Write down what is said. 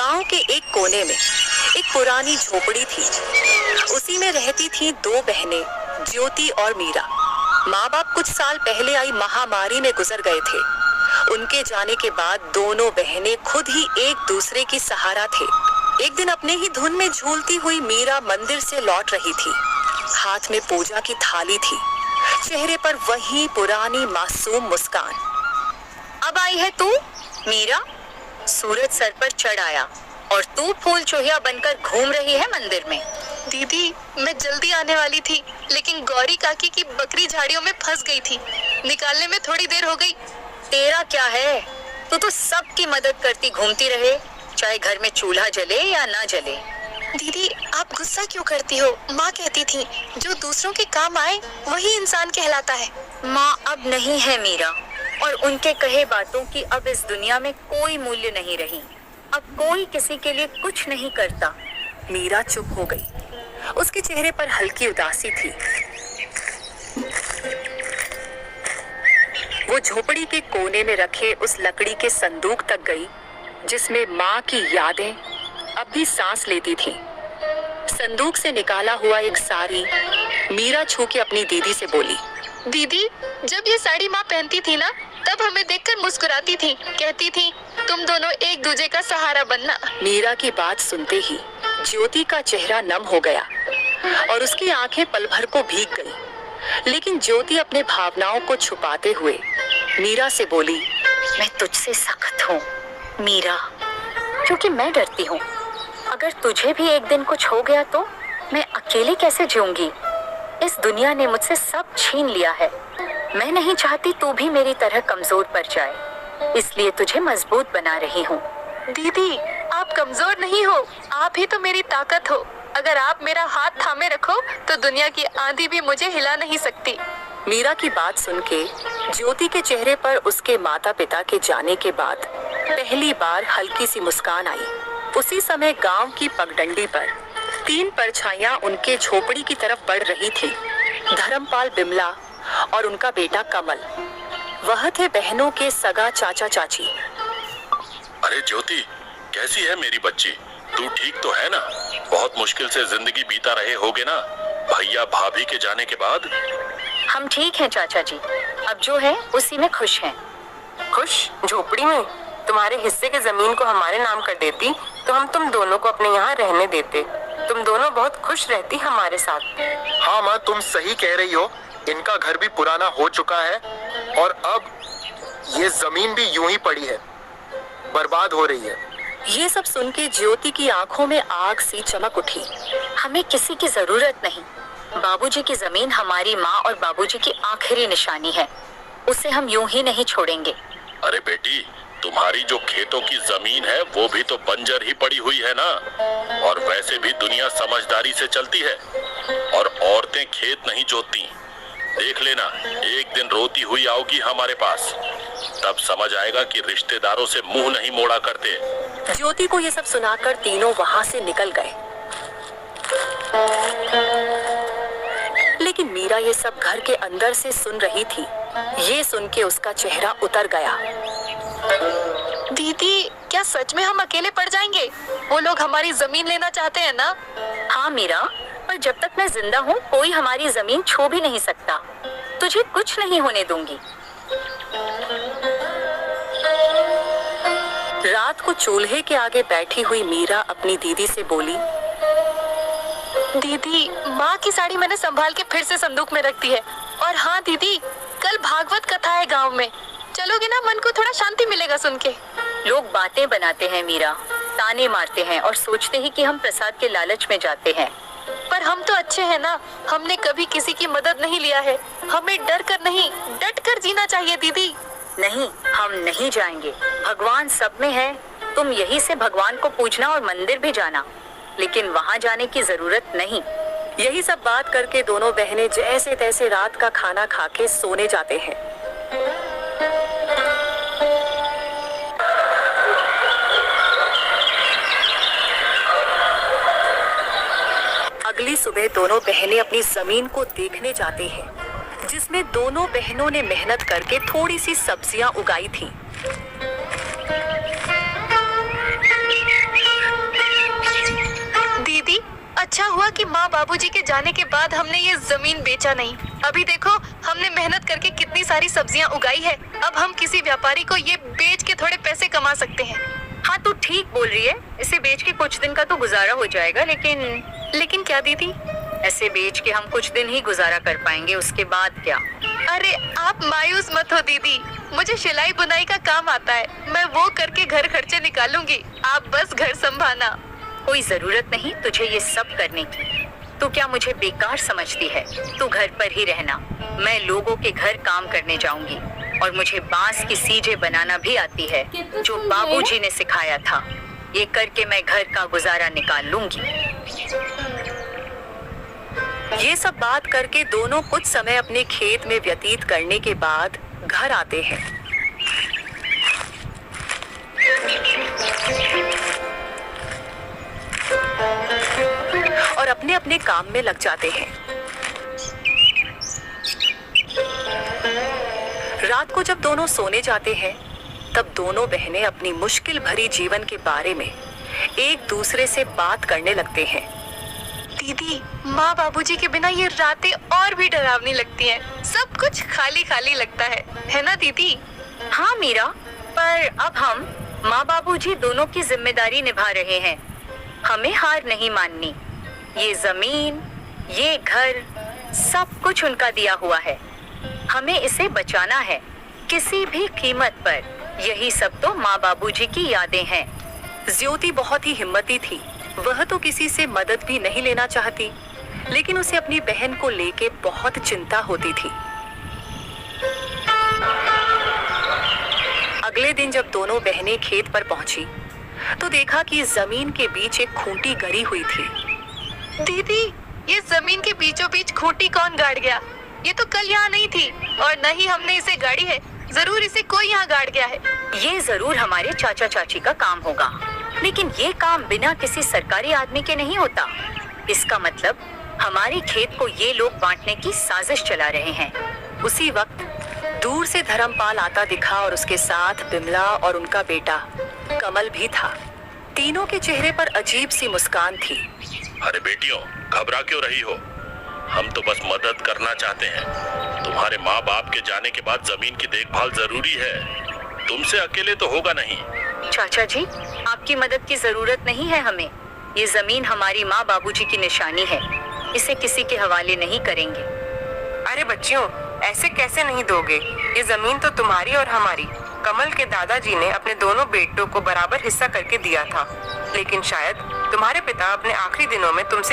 गांव के एक कोने में एक पुरानी झोपड़ी थी। उसी में रहती थी दो बहनें, ज्योति और मीरा। माँ बाप कुछ साल पहले आई महामारी में गुजर गए थे। उनके जाने के बाद दोनों बहनें खुद ही एक दूसरे की सहारा थे। एक दिन अपने ही धुन में झूलती हुई मीरा मंदिर से लौट रही थी। हाथ में पूजा की थाली थी, चेहरे पर वही पुरानी मासूम मुस्कान। अब आई है तू मीरा? सूरज सर पर चढ़ आया और तू फूल चूहिया बनकर घूम रही है मंदिर में। दीदी, मैं जल्दी आने वाली थी, लेकिन गौरी काकी की बकरी झाड़ियों में फंस गई थी। निकालने में थोड़ी देर हो गई। तेरा क्या है, तू तो सबकी मदद करती घूमती रहे, चाहे घर में चूल्हा जले या ना जले। दीदी, आप गुस्सा क्यों करती हो? माँ कहती थी जो दूसरों के काम आए वही इंसान कहलाता है। माँ अब नहीं है मीरा, और उनके कहे बातों की अब इस दुनिया में कोई मूल्य नहीं रही। अब कोई किसी के लिए कुछ नहीं करता। मीरा चुप हो गई। उसके चेहरे पर हल्की उदासी थी। वो झोपड़ी के कोने में रखे उस लकड़ी के संदूक तक गई जिसमें माँ की यादें अब भी सांस लेती थी। संदूक से निकाला हुआ एक साड़ी मीरा छू के अपनी दीदी से बोली, दीदी, जब ये साड़ी माँ पहनती थी ना, तब हमें देखकर मुस्कुराती थी, कहती थी तुम दोनों एक दूसरे का सहारा बनना। मीरा की बात सुनते ही ज्योति का चेहरा नम हो गया और उसकी आंखें पल भर को भीग गई। लेकिन ज्योति अपने भावनाओं को छुपाते हुए मीरा से बोली, मैं तुझसे सख्त हूँ मीरा, क्योंकि मैं डरती हूँ। अगर तुझे भी एक दिन कुछ हो गया तो मैं अकेले कैसे जीऊंगी? इस दुनिया ने मुझसे सब छीन लिया है। मैं नहीं चाहती तू भी मेरी तरह कमजोर पड़ जाए, इसलिए तुझे मजबूत बना रही हूँ। दीदी, आप कमजोर नहीं हो, आप ही तो मेरी ताकत हो। अगर आप मेरा हाथ थामे रखो तो दुनिया की आंधी भी मुझे हिला नहीं सकती। मीरा की बात सुन के ज्योति के चेहरे पर उसके माता पिता के जाने के बाद पहली बार हल्की सी मुस्कान आई। उसी समय गांव की पगडंडी पर 3 परछाइयां उनके झोपड़ी की तरफ बढ़ रही थी। धर्मपाल, बिमला और उनका बेटा कमल। वह थे बहनों के सगा चाचा चाची। अरे ज्योति, कैसी है मेरी बच्ची? तू ठीक तो है ना? बहुत मुश्किल से जिंदगी बीता रहे होगे ना भैया भाभी के जाने के बाद? हम ठीक हैं चाचा जी, अब जो है उसी में खुश हैं। खुश? झोपड़ी में? तुम्हारे हिस्से के जमीन को हमारे नाम कर देती तो हम तुम दोनों को अपने यहाँ रहने देते। तुम दोनों बहुत खुश रहती हमारे साथ। हाँ माँ, तुम सही कह रही हो। इनका घर भी पुराना हो चुका है और अब ये जमीन भी यूं ही पड़ी है, बर्बाद हो रही है। ये सब सुन के ज्योति की आंखों में आग सी चमक उठी। हमें किसी की जरूरत नहीं। बाबूजी की जमीन हमारी माँ और बाबूजी की आखिरी निशानी है, उसे हम यूं ही नहीं छोड़ेंगे। अरे बेटी, तुम्हारी जो खेतों की जमीन है वो भी तो बंजर ही पड़ी हुई है ना। और वैसे भी दुनिया समझदारी से चलती है और औरतें खेत नहीं जोतती। देख लेना, एक दिन रोती हुई आओगी हमारे पास, तब समझ आएगा कि रिश्तेदारों से मुंह नहीं मोड़ा करते। ज्योति को ये सब सुनाकर तीनों वहां से निकल गए। लेकिन मीरा ये सब घर के अंदर से सुन रही थी। ये सुन के उसका चेहरा उतर गया। दीदी, क्या सच में हम अकेले पड़ जाएंगे? वो लोग हमारी जमीन लेना चाहते हैं ना? हाँ मीरा, पर जब तक मैं जिंदा हूँ कोई हमारी जमीन छू भी नहीं सकता। तुझे कुछ नहीं होने दूंगी। रात को चूल्हे के आगे बैठी हुई मीरा अपनी दीदी से बोली, दीदी, माँ की साड़ी मैंने संभाल के फिर से संदूक में रख दी है। और हाँ दीदी, कल भागवत कथा है गांव में, चलोगे ना? मन को थोड़ा शांति मिलेगा सुन के। लोग बातें बनाते हैं मीरा, ताने मारते हैं और सोचते हैं कि हम प्रसाद के लालच में जाते हैं। पर हम तो अच्छे हैं ना, हमने कभी किसी की मदद नहीं लिया है। हमें डर कर नहीं, डट कर जीना चाहिए दीदी। नहीं, हम नहीं जाएंगे। भगवान सब में है। तुम यही से भगवान को पूजना और मंदिर भी जाना, लेकिन वहाँ जाने की जरूरत नहीं। यही सब बात करके दोनों बहनें जैसे तैसे रात का खाना खा के सोने जाते हैं। अगली सुबह दोनों बहनें अपनी जमीन को देखने जाते हैं, जिसमें दोनों बहनों ने मेहनत करके थोड़ी सी सब्जियां उगाई थी। अच्छा हुआ कि माँ बाबूजी के जाने के बाद हमने ये जमीन बेचा नहीं। अभी देखो हमने मेहनत करके कितनी सारी सब्जियां उगाई है। अब हम किसी व्यापारी को ये बेच के थोड़े पैसे कमा सकते हैं। हाँ तू ठीक बोल रही है, इसे बेच के कुछ दिन का तो गुजारा हो जाएगा, लेकिन क्या दीदी? ऐसे बेच के हम कुछ दिन ही गुजारा कर पाएंगे, उसके बाद क्या? अरे आप मायूस मत हो दीदी, मुझे सिलाई बुनाई का काम आता है, मैं वो करके घर खर्चे निकालूंगी, आप बस घर संभालना। कोई जरूरत नहीं तुझे ये सब करने की। तू क्या मुझे बेकार समझती है? तू घर पर ही रहना, मैं लोगों के घर काम करने जाऊंगी और मुझे बांस की सीजे बनाना भी आती है जो बाबूजी ने सिखाया था। ये करके मैं घर का गुजारा निकाल लूंगी। ये सब बात करके दोनों कुछ समय अपने खेत में व्यतीत करने के बाद घर आते हैं और अपने अपने काम में लग जाते हैं। रात को जब दोनों सोने जाते हैं तब दोनों बहनें अपनी मुश्किल भरी जीवन के बारे में एक दूसरे से बात करने लगते हैं। दीदी, माँ बाबूजी के बिना ये रातें और भी डरावनी लगती हैं। सब कुछ खाली खाली लगता है ना दीदी? हाँ मीरा, पर अब हम माँ बाबूजी दोनों की जिम्मेदारी निभा रहे हैं। हमें हार नहीं माननी। ये जमीन, ये घर, सब कुछ उनका दिया हुआ है। हमें इसे बचाना है किसी भी कीमत पर। यही सब तो माँ बाबूजी की यादें हैं। ज्योति बहुत ही हिम्मती थी। वह तो किसी से मदद भी नहीं लेना चाहती, लेकिन उसे अपनी बहन को लेके बहुत चिंता होती थी। अगले दिन जब दोनों बहनें खेत पर पहुंची तो देखा कि जमीन के बीच एक खूंटी गड़ी हुई थी। दीदी, ये जमीन के बीचों बीच खूंटी कौन गाड़ गया? ये तो कल यहाँ नहीं थी और न ही हमने इसे गाड़ी है। जरूर इसे कोई यहाँ गाड़ गया है। ये जरूर हमारे चाचा चाची का काम होगा, लेकिन ये काम बिना किसी सरकारी आदमी के नहीं होता। इसका मतलब हमारे खेत को ये लोग बांटने की साजिश चला रहे हैं। उसी वक्त दूर से धर्मपाल आता दिखा और उसके साथ बिमला और उनका बेटा कमल भी था। तीनों के चेहरे पर अजीब सी मुस्कान थी। अरे बेटियों, घबरा क्यों रही हो? हम तो बस मदद करना चाहते हैं। तुम्हारे माँ बाप के जाने के बाद जमीन की देखभाल जरूरी है। तुमसे अकेले तो होगा नहीं। चाचा जी, आपकी मदद की जरूरत नहीं है हमें। ये जमीन हमारी माँ बाबूजी की निशानी है। इसे किसी के हवाले नहीं करेंगे। अरे बच्चियों, ऐसे कैसे नहीं दोगे? ये जमीन तो तुम्हारी और हमारी। कमल के दादाजी ने अपने दोनों बेटों को बराबर हिस्सा करके दिया था, लेकिन शायद तुम्हारे पिता अपने आखिरी दिनों में तुमसे